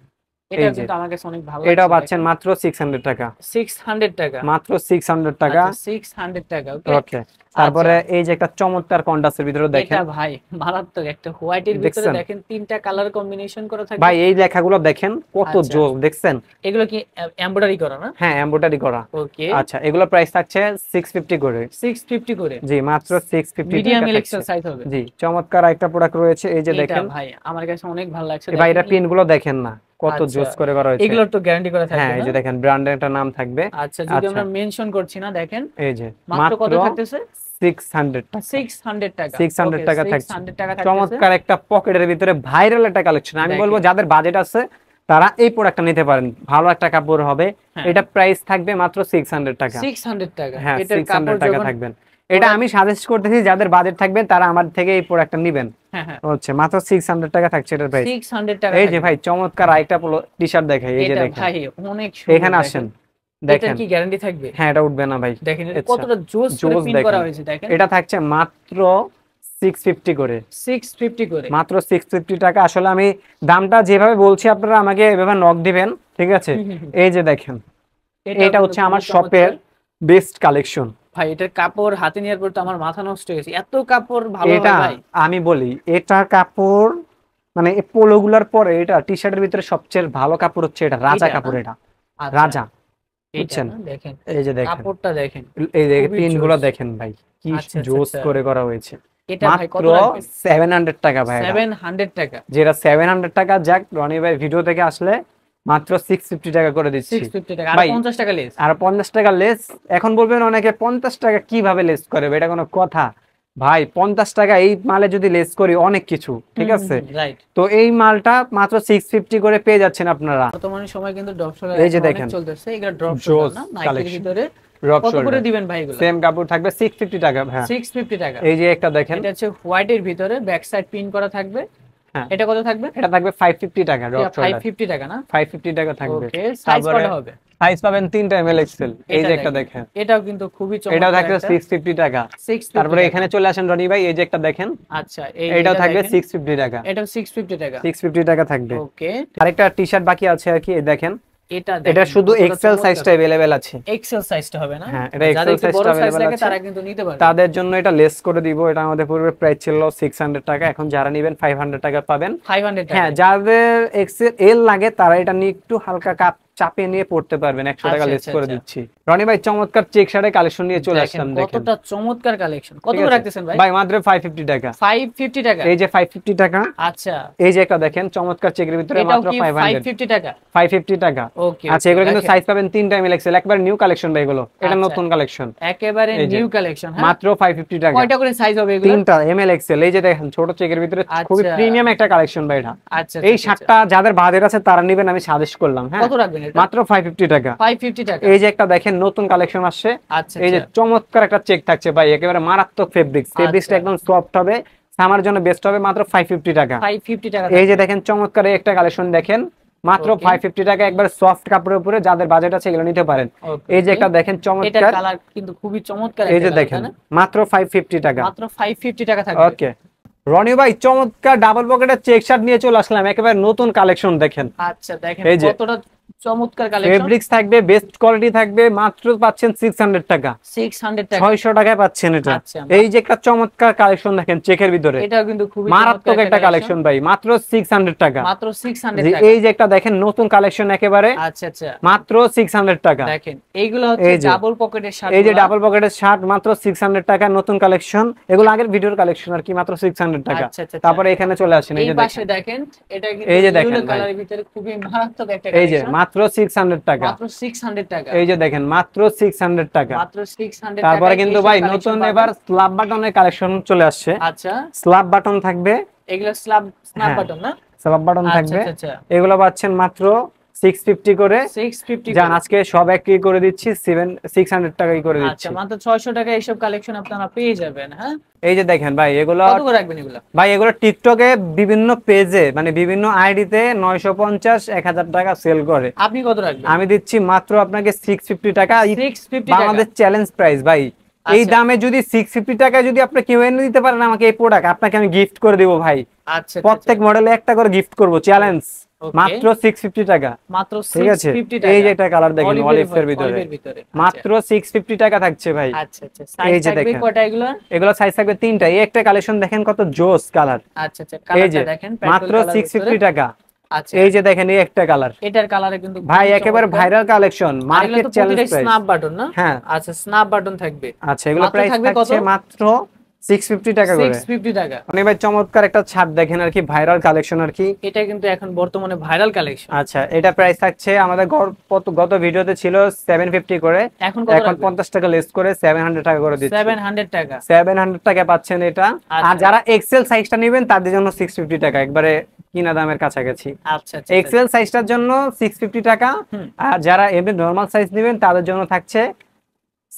[SPEAKER 2] এটা
[SPEAKER 1] এই যে
[SPEAKER 2] কিন্তু আমার কাছে অনেক ভালো
[SPEAKER 1] এটা
[SPEAKER 2] লাগছে।
[SPEAKER 1] পাচ্ছেন মাত্র 600 টাকা,
[SPEAKER 2] 600 টাকা,
[SPEAKER 1] মাত্র 600 টাকা।
[SPEAKER 2] আচ্ছা 600 টাকা। ওকে,
[SPEAKER 1] ওকে, তারপরে এই যে একটা চমৎকার কন্ট্রাস্টের ভিতরে
[SPEAKER 2] এটা
[SPEAKER 1] দেখেন,
[SPEAKER 2] ভাই মারাত্মক, একটা হোয়াইটের ভিতরে
[SPEAKER 1] দেখছেন
[SPEAKER 2] দেখেন তিনটা কালার কম্বিনেশন করা থাকবে।
[SPEAKER 1] ভাই এই লেখাগুলো দেখেন কত
[SPEAKER 2] আচ্ছা,
[SPEAKER 1] জোর, দেখছেন?
[SPEAKER 2] এগুলো কি এমব্রয়ডারি করা না?
[SPEAKER 1] হ্যাঁ, এমব্রয়ডারি করা।
[SPEAKER 2] ওকে,
[SPEAKER 1] আচ্ছা, এগুলো প্রাইস থাকছে 650 করে।
[SPEAKER 2] 650 করে,
[SPEAKER 1] জি, মাত্র 650
[SPEAKER 2] মিডিয়াম
[SPEAKER 1] টাকা
[SPEAKER 2] এক্সেল
[SPEAKER 1] থাকছে।
[SPEAKER 2] সাইজ হবে।
[SPEAKER 1] জি, চমৎকার একটা প্রোডাক্ট রয়েছে, এই যে
[SPEAKER 2] এটা
[SPEAKER 1] দেখেন।
[SPEAKER 2] ভাই আমার কাছে অনেক ভালো লাগছে।
[SPEAKER 1] ভাই এটা
[SPEAKER 2] দেখেন
[SPEAKER 1] পিন গুলো দেখেন না কত
[SPEAKER 2] আচ্ছা,
[SPEAKER 1] জোস করে করা হয়েছে।
[SPEAKER 2] এগুলোর তো গ্যারান্টি করা থাকবে
[SPEAKER 1] হ্যাঁ, এই
[SPEAKER 2] না?
[SPEAKER 1] যে দেখেন ব্র্যান্ডের একটা নাম থাকবে।
[SPEAKER 2] আচ্ছা, যদি
[SPEAKER 1] আচ্ছা,
[SPEAKER 2] আমরা মেনশন করছি না, দেখেন
[SPEAKER 1] এই যে
[SPEAKER 2] মাত্র কত
[SPEAKER 1] মাত্র
[SPEAKER 2] থাকতেছে?
[SPEAKER 1] 600 টাকা,
[SPEAKER 2] 600 টাকা।
[SPEAKER 1] 600
[SPEAKER 2] ওকে,
[SPEAKER 1] টাকা থাকছে।
[SPEAKER 2] 600 টাকা থাকতেছে।
[SPEAKER 1] চমৎকার একটা পকেটের ভিতরে ভাইরাল একটা কালেকশন। আমি
[SPEAKER 2] দেখেন।
[SPEAKER 1] বলবো যাদের বাজেট আছে তারা এই প্রোডাক্টটা নিতে পারেন, ভালো একটা কাপড় হবে।
[SPEAKER 2] হ্যাঁ।
[SPEAKER 1] এটা প্রাইস থাকবে মাত্র 600 টাকা।
[SPEAKER 2] 600 টাকা।
[SPEAKER 1] হ্যাঁ,
[SPEAKER 2] এটার
[SPEAKER 1] 600
[SPEAKER 2] কাপড়
[SPEAKER 1] টাকা
[SPEAKER 2] যখন
[SPEAKER 1] থাকবেন। এটা আমি সাজেস্ট করতেছি যাদের বাজেট থাকবে তারা আমার থেকে এই প্রোডাক্টটা নেবেন।
[SPEAKER 2] হ্যাঁ হ্যাঁ,
[SPEAKER 1] হচ্ছে মাত্র 600 টাকা থাকছে এটার প্রাইস।
[SPEAKER 2] 600 টাকা।
[SPEAKER 1] এই যে ভাই চমৎকার আরেকটা টি-শার্ট দেখাই, এই যে
[SPEAKER 2] এটা
[SPEAKER 1] দেখেন।
[SPEAKER 2] ভাই অনেক সুন্দর।
[SPEAKER 1] এখানে আসেন,
[SPEAKER 2] এটার
[SPEAKER 1] দেখেন।
[SPEAKER 2] কি গ্যারান্টি থাকবে?
[SPEAKER 1] হ্যাঁ, এটা উঠবে না ভাই।
[SPEAKER 2] দেখেন এটা
[SPEAKER 1] আচ্ছা,
[SPEAKER 2] কতটা জোস করে
[SPEAKER 1] জোস
[SPEAKER 2] পিন করা হয়েছে দেখেন।
[SPEAKER 1] এটা থাকছে মাত্র 650 করে,
[SPEAKER 2] 650 করে।
[SPEAKER 1] মাত্র 650 টাকা। আসলে আমি দামটা যেভাবে বলছি আপনারা আমাকে এভাবে নক দিবেন, ঠিক আছে? এই যে দেখেন, এটা হচ্ছে আমার শপের বেস্ট কালেকশন।
[SPEAKER 2] ভাই এটার কাপড় হাতে নেওয়ার পর তো আমার মাথা নষ্ট হয়ে গেছে, এত কাপড় ভালো হয়
[SPEAKER 1] এটা
[SPEAKER 2] ভাই।
[SPEAKER 1] আমি বলি, এটা কাপড় মানে এই পোলোগুলার পরে এটা টি-শার্টের ভিতরে সবচেয়ে ভালো কাপড় হচ্ছে এটা, রাজা
[SPEAKER 2] এটা না?
[SPEAKER 1] কাপড়, এটা
[SPEAKER 2] আচ্ছা,
[SPEAKER 1] রাজা,
[SPEAKER 2] এটা
[SPEAKER 1] বুঝছেন?
[SPEAKER 2] না? দেখেন
[SPEAKER 1] এই যে দেখেন,
[SPEAKER 2] কাপড়টা দেখেন,
[SPEAKER 1] এই যে
[SPEAKER 2] খুবই
[SPEAKER 1] পিনগুলো
[SPEAKER 2] জোস।
[SPEAKER 1] দেখেন ভাই, কি
[SPEAKER 2] আচ্ছা, আচ্ছা,
[SPEAKER 1] জোস
[SPEAKER 2] আচ্ছা।
[SPEAKER 1] করে করা হয়েছে।
[SPEAKER 2] এটা ভাই কত
[SPEAKER 1] মাত্র
[SPEAKER 2] রাখবেন?
[SPEAKER 1] 700 টাকা ভাই, এটা
[SPEAKER 2] 700 টাকা।
[SPEAKER 1] যেটা 700 টাকা। যাক, রনি ভাই ভিডিও থেকে আসলে মাত্র 650 টাকা করে দিচ্ছি
[SPEAKER 2] 650 টাকা, আর
[SPEAKER 1] ভাই।
[SPEAKER 2] 50 টাকা লেস।
[SPEAKER 1] আর 50 টাকা লেস। এখন বলবেন অনেকে 50 টাকা কিভাবে লেস করে, এটা কোনো কথা? ভাই 50 টাকা এই মালে যদি লেস করি অনেক কিছু, ঠিক আছে?
[SPEAKER 2] রাইট।
[SPEAKER 1] তো এই মালটা মাত্র 650 করে পেয়ে যাচ্ছেন আপনারা।
[SPEAKER 2] বর্তমানে সময় কিন্তু ড্রপ শোল্ডার
[SPEAKER 1] এই যে
[SPEAKER 2] অনেক
[SPEAKER 1] দেখেন,
[SPEAKER 2] চলতেছে, এগুলা ড্রপ
[SPEAKER 1] জোস
[SPEAKER 2] শোল্ডার না, নাইকির
[SPEAKER 1] কালেকশন,
[SPEAKER 2] ভিতরে।
[SPEAKER 1] ড্রপ
[SPEAKER 2] কত করে
[SPEAKER 1] শোল্ডার
[SPEAKER 2] দিবেন ভাই এগুলা?
[SPEAKER 1] সেম কাপড় থাকবে 650 টাকা ভাই।
[SPEAKER 2] 650 টাকা।
[SPEAKER 1] এই যে একটা দেখেন,
[SPEAKER 2] এটা হচ্ছে হোয়াইটের ভিতরে ব্যাক সাইড পিন করা থাকবে।
[SPEAKER 1] হ্যাঁ,
[SPEAKER 2] এটা কত থাকবে?
[SPEAKER 1] এটা থাকবে 550 টাকা, ড্রপ শোল্ডার
[SPEAKER 2] 550 টাকা না?
[SPEAKER 1] 550 টাকা থাকবে।
[SPEAKER 2] ওকে, সাইজ
[SPEAKER 1] তারপরে
[SPEAKER 2] কত হবে?
[SPEAKER 1] সাইজ পাবেন 3টা এমএল এক্সেল। এই যে একটা দেখেন,
[SPEAKER 2] এটাও কিন্তু খুবই
[SPEAKER 1] এটাও
[SPEAKER 2] চমৎকার
[SPEAKER 1] থাকবে
[SPEAKER 2] একটা
[SPEAKER 1] 650 টাকা।
[SPEAKER 2] 650
[SPEAKER 1] তারপরে
[SPEAKER 2] টাকা।
[SPEAKER 1] এখানে চলে আসেন রনি ভাই, এই যে একটা দেখেন,
[SPEAKER 2] আচ্ছা,
[SPEAKER 1] এটাও থাকবে
[SPEAKER 2] দেখেন,
[SPEAKER 1] 650 টাকা।
[SPEAKER 2] এটাও 650 টাকা।
[SPEAKER 1] 650 টাকা থাকবে।
[SPEAKER 2] ওকে,
[SPEAKER 1] আরেকটা টি-শার্ট বাকি আছে আর কি, এই দেখেন।
[SPEAKER 2] এটা
[SPEAKER 1] এটা
[SPEAKER 2] দেখেন
[SPEAKER 1] শুধু
[SPEAKER 2] কতটা
[SPEAKER 1] এক্সেল
[SPEAKER 2] চমৎকার।
[SPEAKER 1] সাইজটা अवेलेबल আছে।
[SPEAKER 2] এক্সেল সাইজটা হবে না?
[SPEAKER 1] হ্যাঁ, এটা
[SPEAKER 2] যাদের
[SPEAKER 1] এক্সেল
[SPEAKER 2] একটু বড়
[SPEAKER 1] সাইজটা
[SPEAKER 2] সাইজ
[SPEAKER 1] अवेलेबल
[SPEAKER 2] লাগে
[SPEAKER 1] আছে,
[SPEAKER 2] তারা কিন্তু নিতে পারবে।
[SPEAKER 1] তাদের জন্য এটা লেস করে দিব। এটা আমাদের পূর্বে প্রাইস ছিল 600 টাকা, এখন যারা নেবেন 500 টাকা পাবেন।
[SPEAKER 2] 500 টাকা।
[SPEAKER 1] হ্যাঁ, যাদের এক্সেল এল লাগে তারা এটা নিয়ে একটু হালকা কাপ চাপিয়ে নিয়ে পড়তে পারবেন, 100 টাকা
[SPEAKER 2] আচ্ছা,
[SPEAKER 1] লেস
[SPEAKER 2] আচ্ছা,
[SPEAKER 1] করে
[SPEAKER 2] আচ্ছা।
[SPEAKER 1] দিচ্ছি। রনি ভাই চমৎকার চেক শার্টের কালেকশন নিয়ে চলে
[SPEAKER 2] দেখেন
[SPEAKER 1] আসলাম, দেখেন
[SPEAKER 2] কতটা চমৎকার কালেকশন। কত
[SPEAKER 1] ঠিক
[SPEAKER 2] করে
[SPEAKER 1] আছে?
[SPEAKER 2] রাখতেছেন ভাই?
[SPEAKER 1] ভাই মাত্র 550 টাকা।
[SPEAKER 2] 550 টাকা।
[SPEAKER 1] এই যে 550 টাকা।
[SPEAKER 2] আচ্ছা,
[SPEAKER 1] এই যে একটা দেখেন চমৎকার চেকের ভিতরে,
[SPEAKER 2] এটাও
[SPEAKER 1] মাত্র
[SPEAKER 2] কি
[SPEAKER 1] 500
[SPEAKER 2] 550 টাকা?
[SPEAKER 1] 550 টাকা।
[SPEAKER 2] ওকে,
[SPEAKER 1] আচ্ছা, এগুলো কিন্তু সাইজ পাবেন 3টা এমএল এক্সেল, একবার নিউ কালেকশন ভাই এগুলো, এটা
[SPEAKER 2] আচ্ছা।
[SPEAKER 1] নতুন কালেকশন,
[SPEAKER 2] একেবারে
[SPEAKER 1] এই যে,
[SPEAKER 2] নিউ কালেকশন। হ্যাঁ,
[SPEAKER 1] মাত্র 550 টাকা।
[SPEAKER 2] কয়টা করে সাইজ হবে এগুলো?
[SPEAKER 1] 3টা এমএল এক্সেল। এই যে দেখেন ছোট চেকের ভিতরে খুবই
[SPEAKER 2] আচ্ছা।
[SPEAKER 1] প্রিমিয়াম একটা কালেকশন ভাই এটা।
[SPEAKER 2] আচ্ছা,
[SPEAKER 1] এই
[SPEAKER 2] আচ্ছা,
[SPEAKER 1] শার্টটা যাদের বাজেট আছে তারা নেবেন, আমি সাজেস্ট করলাম। হ্যাঁ,
[SPEAKER 2] কত রাখবেন এটা?
[SPEAKER 1] মাত্র 550 টাকা।
[SPEAKER 2] 550 টাকা।
[SPEAKER 1] এই যে একটা দেখেন নতুন কালেকশন আসছে,
[SPEAKER 2] আচ্ছা,
[SPEAKER 1] এই যে চমৎকার একটা চেক থাকছে ভাই, একেবারে মারাত্মক ফেব্রিক্স, ফেব্রিক্সটা
[SPEAKER 2] আচ্ছা।
[SPEAKER 1] একদম সফট হবে, সামার জন্য বেস্ট হবে। মাত্র 550 টাকা।
[SPEAKER 2] 550 টাকা।
[SPEAKER 1] এই যে দেখেন চমৎকার এই একটা কালেকশন দেখেন, মাত্র
[SPEAKER 2] Okay.
[SPEAKER 1] 550 টাকা, একবার সফট কাপড়ের উপরে যাদের বাজেট আছে এগুলো নিতে পারেন।
[SPEAKER 2] Okay,
[SPEAKER 1] এই যে একটা
[SPEAKER 2] okay.
[SPEAKER 1] দেখেন
[SPEAKER 2] এটার
[SPEAKER 1] চমৎকার,
[SPEAKER 2] কালার কিন্তু খুবই চমৎকার
[SPEAKER 1] এই
[SPEAKER 2] একটা
[SPEAKER 1] যে
[SPEAKER 2] কালার,
[SPEAKER 1] দেখেন
[SPEAKER 2] তাই না?
[SPEAKER 1] মাত্র 550 টাকা।
[SPEAKER 2] মাত্র 550 টাকা থাকবে।
[SPEAKER 1] ওকে, রনি ভাই চমৎকার ডাবল পকেটের চেক শার্ট নিয়ে চলে আসলাম, একেবারে নতুন কালেকশন দেখেন।
[SPEAKER 2] আচ্ছা, দেখেন
[SPEAKER 1] এই যে
[SPEAKER 2] কতটা চমৎকার কালেকশন।
[SPEAKER 1] ফেব্রিক্স থাকবে, বেস্ট কোয়ালিটি থাকবে, মাত্র পাচ্ছেন 600 টাকা।
[SPEAKER 2] 600 টাকা।
[SPEAKER 1] 600 টাকায় পাচ্ছেন এটা।
[SPEAKER 2] আচ্ছা।
[SPEAKER 1] এই যে একটা চমৎকার কালেকশন দেখেন চেকের ভিতরে,
[SPEAKER 2] এটাও কিন্তু খুবই
[SPEAKER 1] মারাত্মক
[SPEAKER 2] চমৎকার
[SPEAKER 1] একটা কালেকশন ভাই, মাত্র 600 টাকা।
[SPEAKER 2] মাত্র 600
[SPEAKER 1] জি,
[SPEAKER 2] টাকা।
[SPEAKER 1] এই যে একটা দেখেন নতুন কালেকশন একেবারে,
[SPEAKER 2] আচ্ছা, আচ্ছা,
[SPEAKER 1] মাত্র 600 টাকা।
[SPEAKER 2] দেখেন এইগুলো হচ্ছে
[SPEAKER 1] এই যে,
[SPEAKER 2] ডাবল পকেটের শার্ট।
[SPEAKER 1] এই যে ডাবল পকেটের শার্ট, মাত্র 600 টাকা, নতুন কালেকশন, এগুলো আগের ভিডিওর কালেকশন আর কি, মাত্র 600 টাকা।
[SPEAKER 2] আচ্ছা, আচ্ছা,
[SPEAKER 1] তারপরে এখানে চলে আসেন, এই
[SPEAKER 2] এই
[SPEAKER 1] যে
[SPEAKER 2] পাশে
[SPEAKER 1] দেখেন,
[SPEAKER 2] দেখেন, এটা কিন্তু
[SPEAKER 1] এই যে দেখেন
[SPEAKER 2] ইয়েলো
[SPEAKER 1] ভাই।
[SPEAKER 2] কালারের ভিতরে খুবই মারাত্মক একটা
[SPEAKER 1] এই যে
[SPEAKER 2] কালেকশন।
[SPEAKER 1] মাত্র 600 টাকা।
[SPEAKER 2] মাত্র 600 টাকা।
[SPEAKER 1] এই যে দেখেন মাত্র 600 টাকা।
[SPEAKER 2] মাত্র 600
[SPEAKER 1] তারপরে
[SPEAKER 2] টাকায়
[SPEAKER 1] কিন্তু
[SPEAKER 2] এইসব
[SPEAKER 1] ভাই
[SPEAKER 2] কালেকশন
[SPEAKER 1] নতুন
[SPEAKER 2] পাবেন।
[SPEAKER 1] এবার স্ল্যাব বাটনের কালেকশন চলে আসছে।
[SPEAKER 2] আচ্ছা,
[SPEAKER 1] স্ল্যাব বাটন থাকবে,
[SPEAKER 2] এগুলো স্ন্যাপ
[SPEAKER 1] হ্যাঁ,
[SPEAKER 2] বাটন না?
[SPEAKER 1] স্ল্যাব বাটন
[SPEAKER 2] আচ্ছা,
[SPEAKER 1] থাকবে,
[SPEAKER 2] আচ্ছা, আচ্ছা।
[SPEAKER 1] এগুলো পাচ্ছেন মাত্র 650 করে।
[SPEAKER 2] 650
[SPEAKER 1] জান
[SPEAKER 2] করে।
[SPEAKER 1] আজকে সব একই করে দিচ্ছি, 600 টাকাই করে দিচ্ছি।
[SPEAKER 2] আচ্ছা, মাত্র 600 টাকায় এইসব কালেকশন আপনারা পেয়ে যাবেন। হ্যাঁ,
[SPEAKER 1] এই যে দেখেন ভাই, এগুলো
[SPEAKER 2] কত করে রাখবেন এগুলো?
[SPEAKER 1] ভাই এগুলো টিকটকে বিভিন্ন পেজে মানে বিভিন্ন আইডিতে 950 1000 টাকা সেল করে,
[SPEAKER 2] আপনি কত রাখবেন?
[SPEAKER 1] আমি দিচ্ছি মাত্র আপনাকে 650 টাকা।
[SPEAKER 2] 650 টাকা।
[SPEAKER 1] বাংলাদেশ চ্যালেঞ্জ প্রাইস ভাই। এই
[SPEAKER 2] আচ্ছা।
[SPEAKER 1] দামে যদি 650 টাকায় যদি আপনি কেউ এনে দিতে পারেন আমাকে এই প্রোডাক্ট, আপনাকে আমি গিফট করে দিব ভাই।
[SPEAKER 2] আচ্ছা,
[SPEAKER 1] প্রত্যেক মডেলে একটা করে গিফট করব, চ্যালেঞ্জ। মাত্র 650 টাকা।
[SPEAKER 2] মাত্র
[SPEAKER 1] ঠিক আছে,
[SPEAKER 2] 650 টাকা।
[SPEAKER 1] এই যে একটা কালার দেখেন অলিভের ভিতরে,
[SPEAKER 2] ভিতরে
[SPEAKER 1] মাত্র 650 টাকা থাকছে ভাই।
[SPEAKER 2] আচ্ছা আচ্ছা, সাইজ
[SPEAKER 1] এই যে
[SPEAKER 2] থাকবে
[SPEAKER 1] দেখেন,
[SPEAKER 2] কয়টা এগুলো?
[SPEAKER 1] এগুলো সাইজ থাকবে 3টা। এই একটা কালেকশন দেখেন কত জোস কালার।
[SPEAKER 2] আচ্ছা আচ্ছা,
[SPEAKER 1] এই যে
[SPEAKER 2] কালারটা দেখেন
[SPEAKER 1] মাত্র
[SPEAKER 2] পেট্রোল কালার ভিতরে।
[SPEAKER 1] 650 টাকা।
[SPEAKER 2] আচ্ছা,
[SPEAKER 1] এই যে দেখেন এই একটা কালার,
[SPEAKER 2] এটার কালারে কিন্তু
[SPEAKER 1] ভাই একেবারে viral collection, market challenge price.
[SPEAKER 2] Snap button না?
[SPEAKER 1] হ্যাঁ
[SPEAKER 2] আচ্ছা, স্ন্যাপ বাটন থাকবে।
[SPEAKER 1] আচ্ছা, এগুলো
[SPEAKER 2] মাত্র
[SPEAKER 1] প্রাইস
[SPEAKER 2] থাকবে কত?
[SPEAKER 1] থাকছে মাত্র 650 টাকা করে।
[SPEAKER 2] 650 টাকা।
[SPEAKER 1] মানে ভাই চমৎকার একটা ছাড় দেখেন আর কি, ভাইরাল কালেকশন আর কি।
[SPEAKER 2] এটা কিন্তু এখন বর্তমানে ভাইরাল কালেকশন।
[SPEAKER 1] আচ্ছা, এটা প্রাইস থাকছে আমাদের গত ভিডিওতে ছিল 750 করে,
[SPEAKER 2] এখন
[SPEAKER 1] এখন 50 টাকা লেস করে 700 টাকা করে দিচ্ছি।
[SPEAKER 2] 700 টাকা।
[SPEAKER 1] 700 টাকা পাচ্ছেন এটা। আর যারা এক্সেল সাইজটা নেবেন তাদের জন্য 650 টাকা, একবারে কিনা দামের কাছাকাছি।
[SPEAKER 2] আচ্ছা আচ্ছা,
[SPEAKER 1] এক্সেল সাইজটার জন্য 650 টাকা, আর যারা এমনি নরমাল সাইজ নেবেন তাদের জন্য থাকছে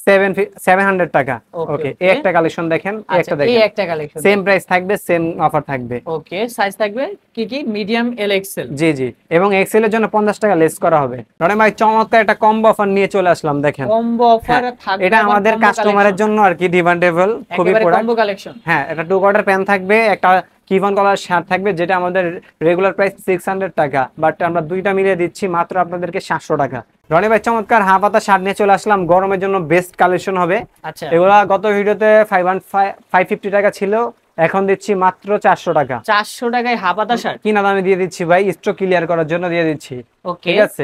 [SPEAKER 1] 700 টাকা। ওকে, এই একটা কালেকশন দেখেন, এই একটা দেখেন,
[SPEAKER 2] এই একটা কালেকশন
[SPEAKER 1] সেম প্রাইস থাকবে, সেম অফার থাকবে।
[SPEAKER 2] ওকে, সাইজ থাকবে কি কি? মিডিয়াম, এল, এক্সেল।
[SPEAKER 1] জি জি, এবং এক্সেল এর জন্য 50 টাকা লেস করা হবে। রনি ভাই চমৎকার একটা কম্বো অফার নিয়ে চলে আসলাম, দেখেন
[SPEAKER 2] কম্বো অফার থাকবে।
[SPEAKER 1] এটা আমাদের কাস্টমারের জন্য আর কি ডিমান্ডেবল, খুবই প্রোডাক্ট
[SPEAKER 2] কম্বো কালেকশন।
[SPEAKER 1] হ্যাঁ, এটা 2 কোয়ার্টার প্যান্ট থাকবে, একটা কিফন কলার শার্ট থাকবে, যেটা আমাদের রেগুলার প্রাইস 600 টাকা, বাট আমরা দুইটা মিলিয়ে দিচ্ছি মাত্র আপনাদেরকে 700 টাকা। রনি ভাই চমৎকার হাফ হাতা শার্ট নিয়ে চলে আসলাম, গরমের জন্য বেস্ট কালেকশন হবে।
[SPEAKER 2] আচ্ছা,
[SPEAKER 1] এগুলা গত ভিডিওতে 550 টাকা ছিল, এখন দিচ্ছি মাত্র 400 টাকা।
[SPEAKER 2] 400 টাকায় হাফ হাতা শার্ট
[SPEAKER 1] কিনা দামে দিয়ে দিচ্ছি ভাই, স্টক ক্লিয়ার করার জন্য দিয়ে দিচ্ছি।
[SPEAKER 2] ওকে,
[SPEAKER 1] ঠিক আছে,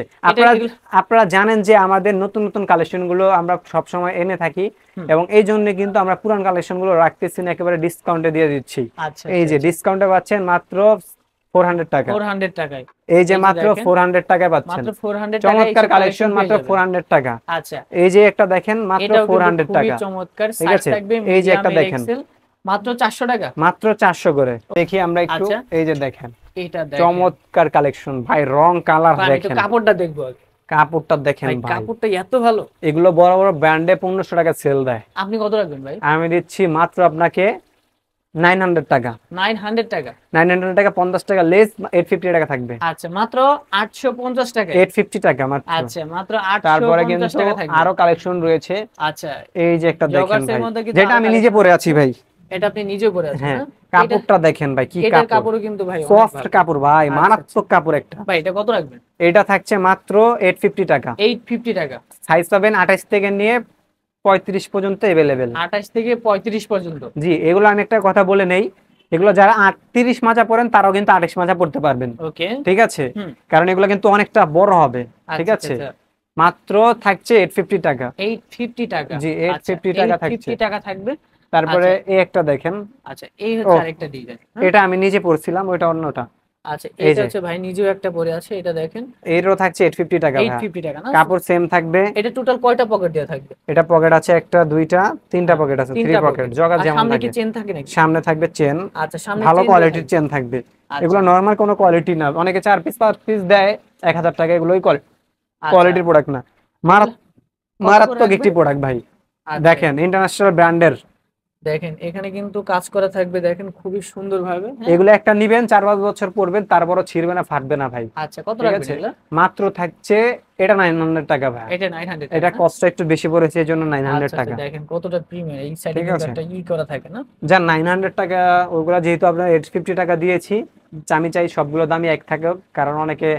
[SPEAKER 1] আপনারা জানেন যে আমাদের নতুন নতুন কালেকশন গুলো আমরা সব সময় এনে থাকি, এবং এই জন্য কিন্তু আমরা পুরান কালেকশন গুলো রাখতেছি না, একেবারে ডিসকাউন্টে দিয়ে দিচ্ছি।
[SPEAKER 2] আচ্ছা,
[SPEAKER 1] এই যে ডিসকাউন্টে পাচ্ছেন মাত্র 400 টাকা।
[SPEAKER 2] 400 টাকায়,
[SPEAKER 1] এই যে মাত্র 400 টাকায় পাচ্ছেন,
[SPEAKER 2] মাত্র 400 টাকায়
[SPEAKER 1] চমৎকার কালেকশন, মাত্র 400 টাকা।
[SPEAKER 2] আচ্ছা,
[SPEAKER 1] এই যে একটা দেখেন মাত্র 400 টাকা,
[SPEAKER 2] চমৎকার
[SPEAKER 1] ঠিক
[SPEAKER 2] সাইজ
[SPEAKER 1] আছে।
[SPEAKER 2] থাকবে
[SPEAKER 1] এই যে
[SPEAKER 2] মিডিয়াম,
[SPEAKER 1] একটা
[SPEAKER 2] এল,
[SPEAKER 1] দেখেন
[SPEAKER 2] এক্সেল, মাত্র 400 টাকা।
[SPEAKER 1] মাত্র 400 করে। দেখি আমরা একটু, এই যে দেখেন
[SPEAKER 2] এটা দেখেন
[SPEAKER 1] চমৎকার কালেকশন ভাই, রং কালার দেখেন,
[SPEAKER 2] কাপড়টা দেখবো আগে।
[SPEAKER 1] কাপড়টা দেখেন ভাই,
[SPEAKER 2] কাপড়টা এত ভালো।
[SPEAKER 1] এগুলো বড় বড় ব্র্যান্ডে 1500 টাকা সেল দেয়,
[SPEAKER 2] আপনি কত রাখবেন ভাই?
[SPEAKER 1] আমি দিচ্ছি মাত্র আপনাকে 900 টাকা।
[SPEAKER 2] 900 টাকা,
[SPEAKER 1] 900 টাকা, 50 টাকা লেস, 850 টাকা থাকবে।
[SPEAKER 2] আচ্ছা, মাত্র 850 টাকা,
[SPEAKER 1] 850 টাকা মাত্র।
[SPEAKER 2] আচ্ছা, মাত্র
[SPEAKER 1] তারপরে
[SPEAKER 2] 850
[SPEAKER 1] কিন্তু
[SPEAKER 2] টাকা থাকবে।
[SPEAKER 1] আরো কালেকশন রয়েছে।
[SPEAKER 2] আচ্ছা,
[SPEAKER 1] এই যে একটা দেখেন
[SPEAKER 2] জগার্সের
[SPEAKER 1] ভাই,
[SPEAKER 2] মধ্যে কিন্তু
[SPEAKER 1] যেটা আমি নিজে পরে আছি ভাই।
[SPEAKER 2] এটা আপনি নিজে পরে আছেন
[SPEAKER 1] হ্যাঁ,
[SPEAKER 2] না?
[SPEAKER 1] কাপড়টা দেখেন ভাই, কি
[SPEAKER 2] এটার
[SPEAKER 1] কাপড়,
[SPEAKER 2] কাপড়ও কিন্তু ভাই অনেক
[SPEAKER 1] সফট
[SPEAKER 2] ভালো।
[SPEAKER 1] কাপড় ভাই,
[SPEAKER 2] আচ্ছা,
[SPEAKER 1] মারাত্মক কাপড় একটা।
[SPEAKER 2] ভাই এটা কত রাখবেন?
[SPEAKER 1] এটা থাকছে মাত্র 850 টাকা।
[SPEAKER 2] 850 টাকা।
[SPEAKER 1] সাইজ পাবেন 28 থেকে নিয়ে 35 পর্যন্ত अवेलेबल।
[SPEAKER 2] 28 থেকে 35 পর্যন্ত।
[SPEAKER 1] জি, এগুলো আমি একটা কথা বলে নেই, এগুলো যারা 38 মাজা পরেন তারাও কিন্তু 28 মাজা পড়তে পারবেন।
[SPEAKER 2] ওকে,
[SPEAKER 1] ঠিক আছে, কারণ এগুলো কিন্তু অনেকটা বড় হবে। ঠিক আছে, মাত্র থাকছে 850 টাকা।
[SPEAKER 2] 850 টাকা।
[SPEAKER 1] জি, 850 টাকা থাকছে।
[SPEAKER 2] 850 টাকা থাকবে।
[SPEAKER 1] তারপরে এই একটা দেখেন,
[SPEAKER 2] আচ্ছা, এই হচ্ছে আরেকটা ডিজাইন।
[SPEAKER 1] এটা আমি নিজে পরছিলাম, ওটা অন্যটা।
[SPEAKER 2] আচ্ছা, এটা হচ্ছে ভাই নিজেও একটা পরে আছে, এটা দেখেন।
[SPEAKER 1] এরও থাকছে 850 টাকা।
[SPEAKER 2] 850 টাকা না?
[SPEAKER 1] কাপড় সেম থাকবে।
[SPEAKER 2] এটা টোটাল কয়টা পকেট দেয়া থাকবে?
[SPEAKER 1] এটা পকেট আছে একটা, দুইটা, তিনটা পকেট আছে, 3 পকেট। জগা যেমন
[SPEAKER 2] সামনে কি
[SPEAKER 1] থাকে,
[SPEAKER 2] চেন থাকে নাকি?
[SPEAKER 1] সামনে থাকবে চেন।
[SPEAKER 2] আচ্ছা, সামনে
[SPEAKER 1] ভালো কোয়ালিটির চেন থাকবে। এগুলো নরমাল কোনো কোয়ালিটি না, অনেকে 4 পিস 5 পিস দেয় 1000 টাকা, এগুলোই কোয়ালিটির প্রোডাক্ট না, মারাত্মক একটি প্রোডাক্ট ভাই। দেখেন ইন্টারন্যাশনাল ব্র্যান্ডের,
[SPEAKER 2] দেখেন এখানে কিন্তু কাজ করা থাকবে, দেখেন খুবই সুন্দর ভাবে।
[SPEAKER 1] এগুলো একটা নিবেন 4-5 বছর পরবেন, তারপরও ছিড়বে না, ফাটবে না ভাই।
[SPEAKER 2] আচ্ছা, কত রাখবেন এগুলো?
[SPEAKER 1] মাত্র থাকছে এটা 900 টাকা ভাই।
[SPEAKER 2] এটা 900
[SPEAKER 1] এটা কষ্ট একটু বেশি পড়েছে, এজন্য 900 টাকা।
[SPEAKER 2] দেখেন কতটা প্রিমিয়াম, এই সাইডে কিন্তু একটা করা থাকে না,
[SPEAKER 1] যা 900 টাকা। ওগুলা যেহেতু আপনার 850 টাকা দিয়েছি, আমি চাই সবগুলো দামই এক থাকে, কারণ অনেকে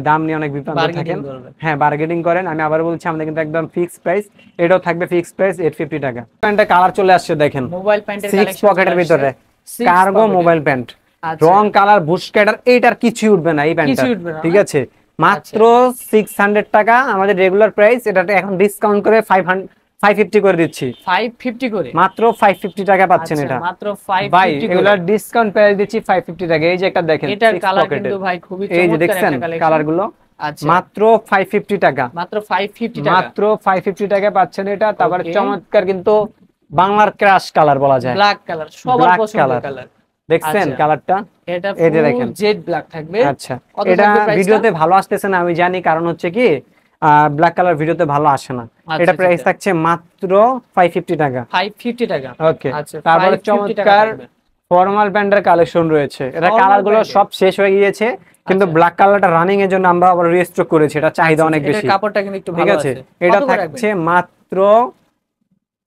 [SPEAKER 1] দাম নিয়ে অনেক বিভ্রান্ত থাকেন। হ্যাঁ, বার্গেনিং করেন। আমি আবার বলছি, আমাদের কিন্তু একদম ফিক্সড প্রাইস, এটাও থাকবে ফিক্সড প্রাইস 850 টাকা। প্যান্টের কালার চলে আসছে দেখেন,
[SPEAKER 2] মোবাইল প্যান্টের
[SPEAKER 1] 6 পকেটের ভিতরে কার্গো মোবাইল প্যান্ট, রং কালার বুশকাটার, এইটার কিছুই উঠবে না এই প্যান্টটা। ঠিক আছে, মাত্র 600 টাকা আমাদের রেগুলার প্রাইস, এটা এখন ডিসকাউন্ট করে 550 করে দিচ্ছি। 550 করে, মাত্র 550 টাকা পাচ্ছেন এটা। মাত্র 550 এগুলা ডিসকাউন্ট প্রাইস দিচ্ছি 550 টাকা। এই যে একটা দেখেন,
[SPEAKER 2] এটার কালার কিন্তু ভাই খুবই চমৎকার,
[SPEAKER 1] এই যে দেখছেন কালারগুলো, মাত্র 550 টাকা। মাত্র 550 টাকা, মাত্র 550 টাকা পাচ্ছেন এটা। তারপরে চমৎকার কিন্তু বাংলার ক্রাশ কালার বলা যায়,
[SPEAKER 2] ব্ল্যাক কালার, সবার পছন্দের কালার।
[SPEAKER 1] দেখছেন কালারটা,
[SPEAKER 2] এটা ফুল জেড ব্ল্যাক থাকবে।
[SPEAKER 1] আচ্ছা, এটা ভিডিওতে ভালো আসতেছে না আমি জানি, কারণ হচ্ছে কি ব্ল্যাক কালার ভিডিওতে ভালো আসে না। এটা প্রাইস থাকছে মাত্র 550 টাকা। 550 টাকা। ওকে, তারপরে চমৎকার ফর্মাল প্যান্টের কালেকশন রয়েছে। এটা কালারগুলো সব শেষ হয়ে গিয়েছে, কিন্তু ব্ল্যাক কালারটা রানিং এর জন্য আমরা আবার রিস্টক করেছি, এটা চাহিদা অনেক বেশি।
[SPEAKER 2] কাপড়টা কিন্তু একটু ভালো আছে।
[SPEAKER 1] এটা থাকছে মাত্র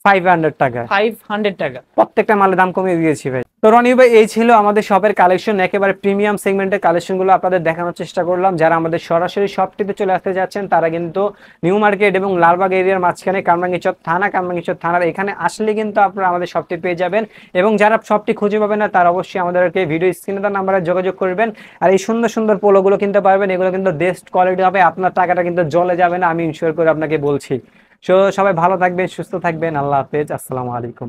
[SPEAKER 1] 500 টাকা।
[SPEAKER 2] 500 টাকা।
[SPEAKER 1] প্রত্যেকটা মালের দাম কমিয়ে দিয়েছি ভাই। তো রনি ভাই, এই ছিল আমাদের শপের কালেকশন, একেবারে প্রিমিয়াম সেগমেন্টের কালেকশনগুলো আপনাদের দেখানোর চেষ্টা করলাম। যারা আমাদের সরাসরি শপটিতে চলে আসতে যাচ্ছেন তারা কিন্তু নিউ মার্কেট এবং লালবাগ এরিয়ার মাঝখানে কামরাঙ্গীরচর থানা, কামরাঙ্গীরচর থানার এখানে আসলে কিন্তু আপনারা আমাদের শপটি পেয়ে যাবেন। এবং যারা শপটি খুঁজে পাবেন না তারা অবশ্যই আমাদেরকে ভিডিও স্ক্রিনে দেওয়া নাম্বারে যোগাযোগ করবেন। আর এই সুন্দর সুন্দর পোলোগুলো কিনতে পারবেন, এগুলো কিন্তু বেস্ট কোয়ালিটি হবে, আপনার টাকাটা কিন্তু জলে যাবে না, আমি ইনশিওর করে আপনাকে বলছি। সো সবাই ভালো থাকবেন, সুস্থ থাকবেন, আল্লাহ হাফেজ, আসসালামু আলাইকুম।